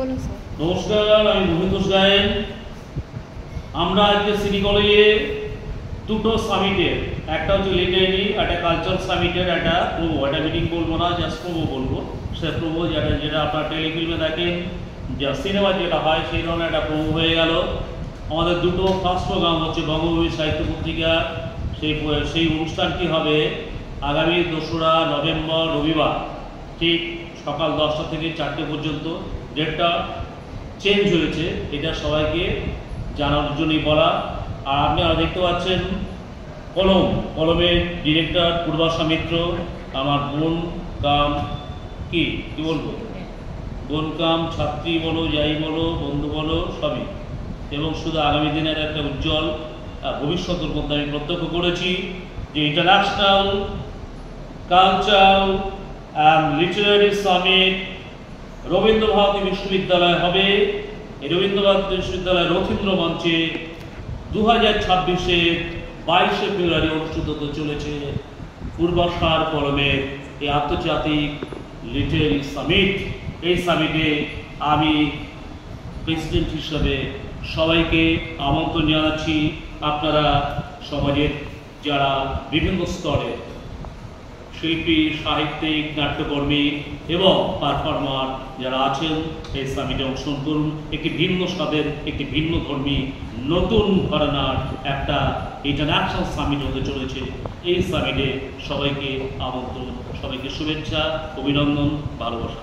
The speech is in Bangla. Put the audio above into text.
বলুন স্যার। নমস্কার, আমি মহিন্দর গায়েন। আমরা আজকে সিটি কলেজে দুটো সামিটের, একটা হচ্ছে লিটারেরি, একটা কালচারাল সামিটের একটা প্রোমো, একটা মিটিং বলবো না, জাস্ট প্রোমো বলবো। সে প্রোমো যেটা আপনার টেলিফিল্মে দেখেন, যা সিনেমা যেটা হয় সেই ধরনের একটা প্রোমো হয়ে গেল। আমাদের দুটো ফার্স্ট প্রোগ্রাম হচ্ছে বঙ্গভূমি সাহিত্য পত্রিকা। সেই অনুষ্ঠানটি হবে আগামী 2রা নভেম্বর রবিবার, ঠিক সকাল 10টা থেকে 4টে পর্যন্ত। ডেটটা চেঞ্জ হয়েছে, এটা সবাইকে জানানোর জন্যই বলা। আর আপনারা দেখতে পাচ্ছেন কলমের ডিরেক্টর পূর্বাশা মিত্র, আমার বোন কাম কি বলবো, বোন কাম ছাত্রী বলো, যাই বলো, বন্ধু বলো, সবই। এবং শুধু আগামী দিনের একটা উজ্জ্বল ভবিষ্যতের মধ্যে আমি প্রত্যক্ষ করেছি যে international cultural and Literary summit Rabindra Bharati বিশ্ববিদ্যালয় হবে। এই রবীন্দ্রভারতী বিশ্ববিদ্যালয় রথীন্দ্র মঞ্চে 2026-এর 22শে ফেব্রুয়ারি অনুষ্ঠিত হতে চলেছে পূর্বাশার কলমের এই আন্তর্জাতিক লিটারারি সামিট। এই সামিটে আমি প্রেসিডেন্ট হিসাবে সবাইকে আমন্ত্রণ জানাচ্ছি। আপনারা সমাজের যারা বিভিন্ন স্তরে শিল্পী, সাহিত্যিক, নাট্যকর্মী এবং পারফর্মার যারা আছেন, এই সামিটে অংশগ্রহণ করুন। একটি ভিন্ন স্বাদের, একটি ভিন্ন ধর্মী, নতুন ঘরানার একটা ইন্টারন্যাশনাল সামিট হতে চলেছে। এই সামিটে সবাইকে আমন্ত্রণ, সবাইকে শুভেচ্ছা, অভিনন্দন, ভালোবাসা।